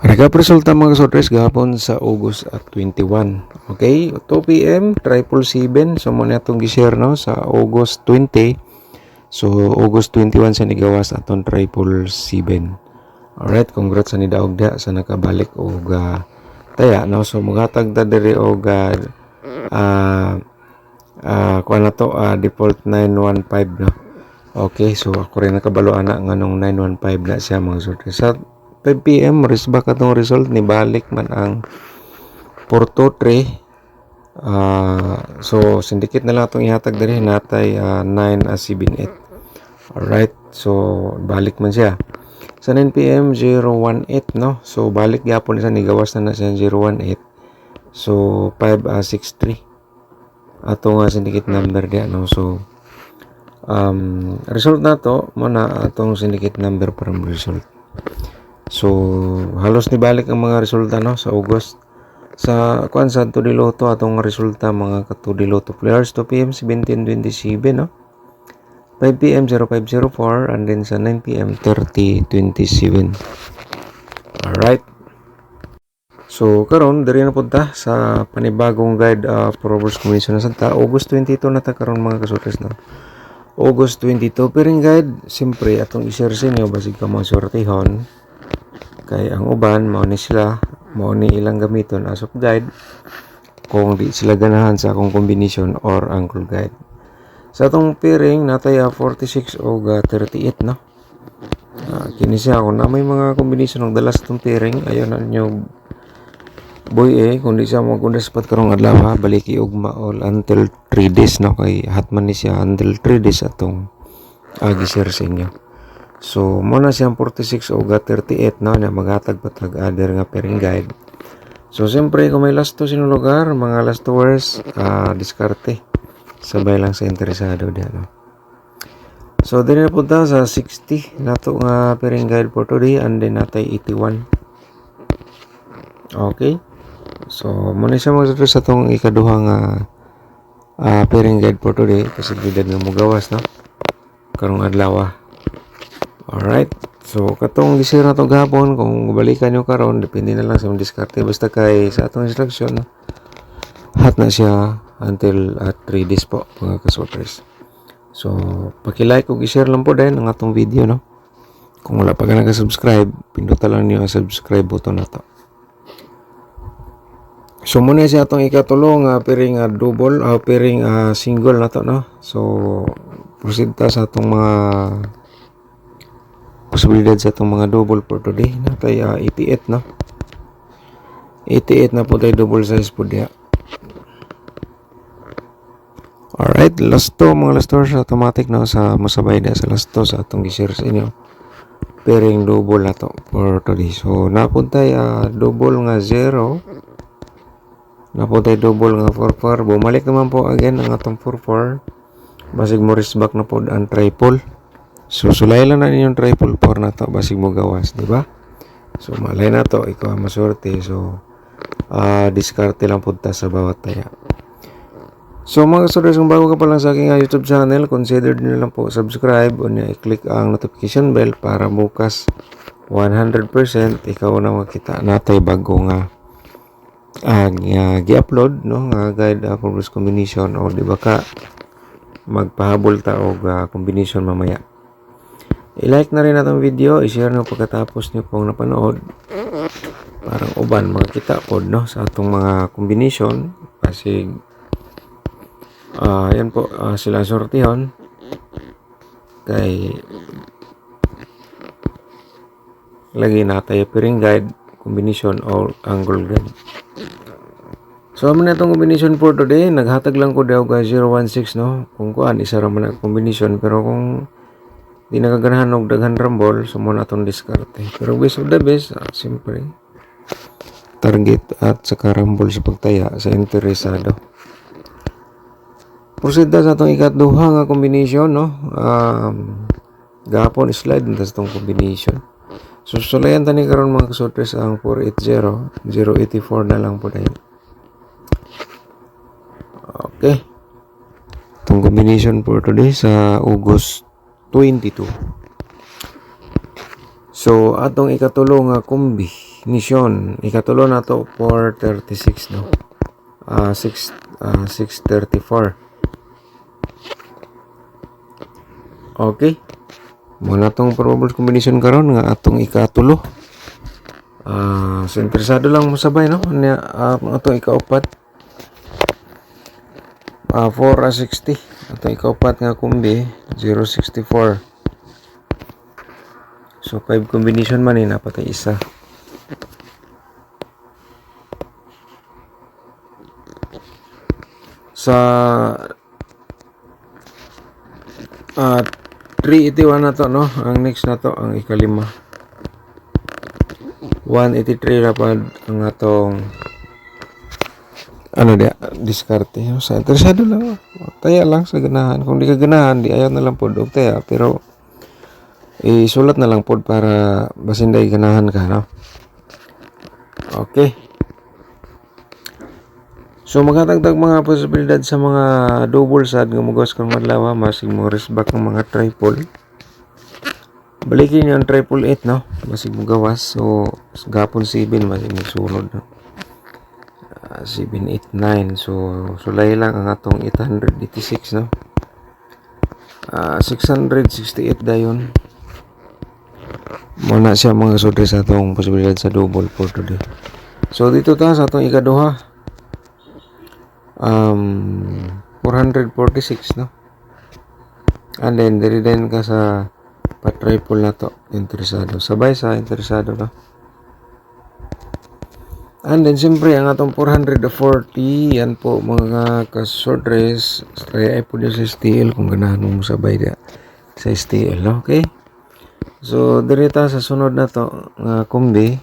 Recap resulta mga kasortres gahapon sa August at 21. Okay, 2 p.m. 777. So muna itong gishare no sa August 20. So August 21 sa nigawas aton 777. Alright, congrats sa ni Daog da sa nakabalik og taya no. So maghatag ta diri og kuan na to default 915 no. Okay, so ako rin nakabalo ana nganong 915 na siya mga kasortres. Sa 5 p.m. Risbak atong result ni balik man ang Porto 3. So syndicate na lang atong ihatag diri natay 978. Alright, so balik man siya. Sa 9 p.m. 018 no. So balik gyapon siya, nigawas na siya 018. So 563 atong syndicate number dia no. So result na to mo na atong syndicate number para mo result. So halos nibalik ang mga resulta no sa August. Sa kuan sa Tudiloto atong resulta mga Tudiloto players 2 p.m. 1727 no. 5 p.m. 0504 and then sa 9 p.m. 3027. Alright. So karon diri na punta sa panibagong guide for Robbers Commission na Santa. August 22 na ta karon mga kasortes no. August 22 piring guide siyempre atong i-share sa inyo basig ka mga sortihon. Kay ang uban mao ni sila, mao ni ilang gamiton as of guide kung di sila ganahan sa akong combination or angle guide. Sa atong pairing natay 46 o 38 no. Kini siya kung na may mga combination ng dalas itong pairing ayon na ninyo boy kung di siya magundas pat karong adlaw ha baliki ugma all until 3 days no kay hatman ni siya until 3 days atong gi-share sa inyo. So muna siyang 46 o 38 no na maghatag patag other nga pairing guide. So siyempre kung may last 2 sino lugar mga last 2 words diskarte sabay lang sa interesado diyan no. So diri na punta sa 60 nato nga pairing guide for today and then natay 81. Okay. So muna siya magsusunod sa tong ikaduha nga pairing guide for today kasi gidad nga mo gawas no karong adlaw. Alright, so katong gisir na to gapon kung balikan nyo karon depende na lang sa diskarte basta kay sa atong instruction hat na siya until 3 days po mga kasorters. So paki-like ug i-share lang po din ang atong video no. Kung wala pa ka naka-subscribe, pindutan lang niyo ang subscribe button na to. So muna siya atong ikatulo nga pairing double pairing single na to no. So proceed ta sa atong mga posibilidad sa itong mga double for today natay 88 no. 88 na po tayo double size po diya. Alright, last to mga last to sa automatic no sa masabay na sa last to sa atong gi-share sa inyo pairing double na to for today. So napuntay double nga 0, napuntay double nga 44, bumalik naman po again ang atong 44 basig mo risback na po ang triple. So sulay lang na ninyong triple 4 na to basig mo gawas, di ba? So malay na to ikaw ang maswerte. So diskarte lang punta sa bawat taya. So mga kasortes kung bago ka pa lang sa aking YouTube channel, consider niyo lang po subscribe o niya i-click ang notification bell para bukas 100% ikaw na makita natay bago nga gi-upload no nga guide for this combination o di ba ka magpahabol ta og combination mamaya. I-like na rin natong video, i-share nyo pagkatapos nyo pong napanood. Parang uban, makikita po no, sa atong mga combination. Kasi, yan po, sila sortihon. Kay, lagi na tayo pairing guide, combination or angle guide. So, amin na itong combination for today. Naghatag lang ko daw 016 no. Kung kuan, isa raman na combination. Pero kung di nakaganahan og daghan rambol so muna atong diskarte. Pero best of the best siyempre target at saka rambol sa pagtaya sa interesado. Proceed sa atong ikaduha nga combination no. Gapon slide sa atong combination. So sulayan tani karon mga kasortes ang 480 084 na lang po dayon. Okay. Itong combination for today sa August 22. So atong ikatulong nga kombi ignition. Ikatulo na to 436 no. 634. Okay. Muna tong probable combination karon nga atong ikatulo. So interesado lang mo sabay no. Atong ikaupat. 460. Atong ikaupat nga kumbi 064. So 5 combination man napatay isa. Sa 381 na to no. Ang next na to ang ikalima. 183 rapad ang atong diskarte. Sa interesado lang. Taya lang sa ganahan. Kung di ka ganahan, di ayaw na lang po. Taya. Pero isulat na lang po para basin day ganahan ka. No? Okay. So magkatagdag mga posibilidad sa mga double sad nga mugawas kang madlaw, masig mo resback ng mga triple. Balikin yung triple 8 no, masig mo gawas. So gapon 7 masig mo sunod no. 7 8 9. So sulay lang ang atong 886 no. 668 dayon. Muna siya mga sudre sa atong posibilidad sa double for today. So dito ta sa atong ikaduha. 446 no. And then diri din ka sa pa-triple na to interesado. Sabay sa interesado no. And then siyempre ang atong 440 yan po mga ka-short race. Try po din sa STL kung ganahan mo sabay dia sa STL no. Okay. So diri ta sa sunod na to nga kumbi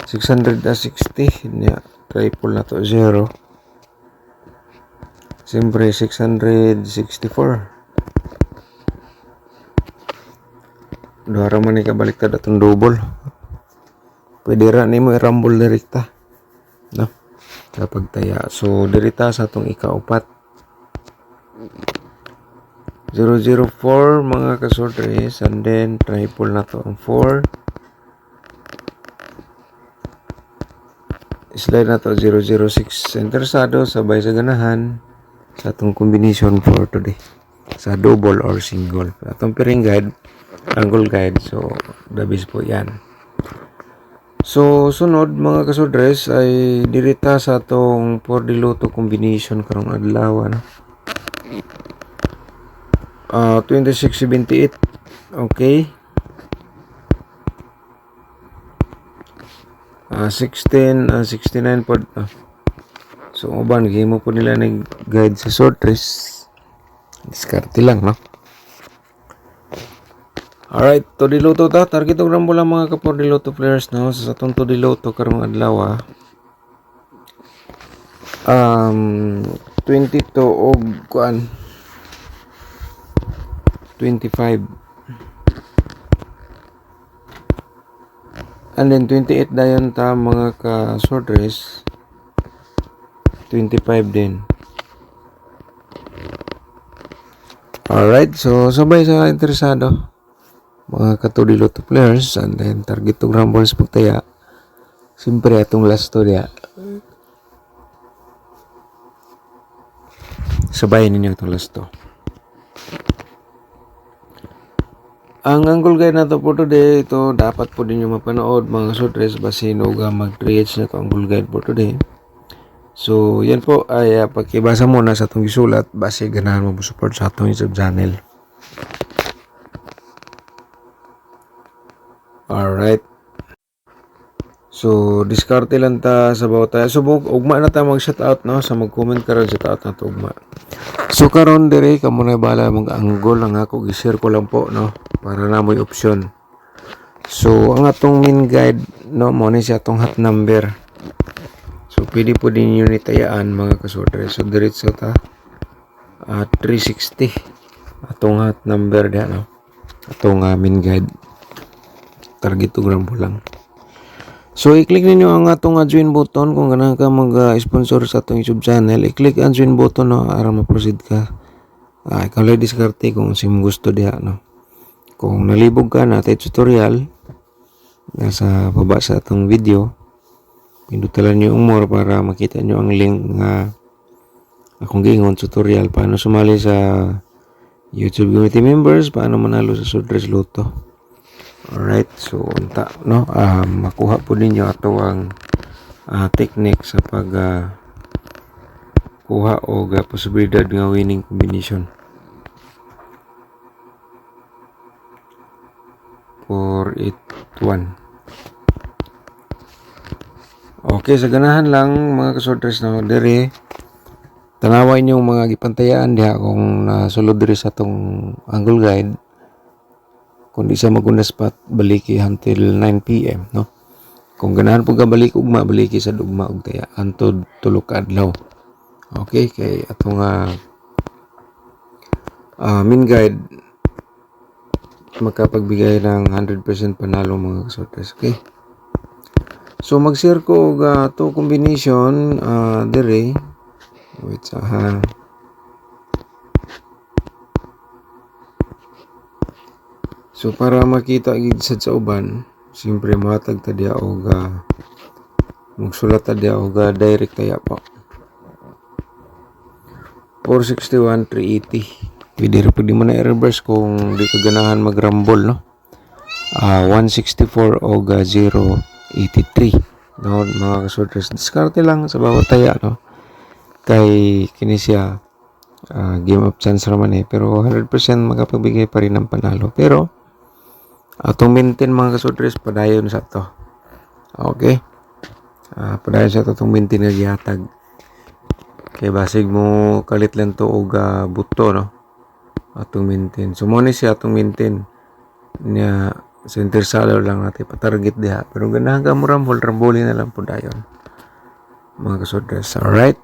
660 niya triple na to 0. Siyempre 664. Duha man ni kabaliktad atong double. Pwede ra nimo i-rumble direkta. No? Kapag taya. So dirita sa atong ikaupat. 004 mga kasortres and then triple na to ang 4. Slide na to 006. Interesado sabay sa ganahan sa atong combination for today sa double or single. Atong piring guide, angle guide. So dabis po yan. So sunod mga kasudres ay dirita sa atong 4 diluto combination karong adlaw no? 2678. Okay. 69 pod. So uban gimo po nila nag-guide sa sortres. Diskarte lang no. Alright, to diluto ta. Target og rambo lang mga kapor diluto players no. Sa atong to diluto karong adlaw 22 og kuan 25. And then 28 dayon ta mga ka-sortres. 25 din. Alright, so sabay sa interesado mga katudiloto players and then target og rumbles pagtaya. Siyempre atong last to dia. Sabay ninyo itong last to. Ang angle guide na to po today, ito dapat po din nyo mapanood mga sortres basin o mag-create na to angle guide for today. So yan po ay pagkibasa muna sa itong gisulat base ganahan mo support sa itong YouTube channel. Alright. So diskarte lang ta sa bawat tayo. So ugma na ta mag-shoutout no sa mag-comment karon sa shoutout na to ugma. So karon dire kamo na bala mag-angle lang ako gi-share ko lang po no para na mo'y option. So ang atong main guide no mo ni siya atong hot number. So pwede po din yun itayaan mga kasortre. So diretso ta 360 atong hot number dia no. Atong main guide. Target to gram po lang. So i-click ninyo ang atong join button kung ganahan ka mag-sponsor sa atong YouTube channel. I-click ang join button no para ma-proceed ka. Ikaw lang diskarte kung sim gusto diha no. Kung nalibog ka na tay tutorial nasa baba sa atong video. Pindutan nyo ang more para makita nyo ang link nga akong giingon tutorial paano sumali sa YouTube community members, paano manalo sa Sudres Lotto. Alright, so unta no, makuha po ninyo ato ang technique sa pag kuha o posibilidad nga winning combination. 481. Okay, sa ganahan lang mga kasudres no, dere tanaway niyo mga gipantayaan diha kung nasulod diri sa tong angle guide. Kung di sa magunda spot, baliki until 9 PM, no? Kung ganahan po ka balik ugma, baliki sa dugma ug taya antod tulo ka adlaw. Okay, kay atong min guide makapagbigay ng 100% panalo mga kasortes. Okay? So mag-share ko og to combination dire. Wait sa So para makita gid sa uban, siyempre mahatag ta diha og magsulat ta diha og direct taya po. 461 380. Pwede rin pwede mo na i-reverse kung di ka ganahan mag-rumble, no? 164 og 083. No, mga kasorters, diskarte lang sa bawat taya, no? Kay kini siya game of chance raman pero 100% makapagbigay pa rin ng panalo. Pero atong maintain mga kasorters, padayon sa to. Okay? Padayon sa to itong maintain nga gihatag. Kay basig mo kalit lang to og buto, no? Atong maintain. So mo ni siya atong maintain niya center seller lang natin pa-target diha. Pero ganahan ka mo rambolin na lang po dayon. Mga kasodres. Alright?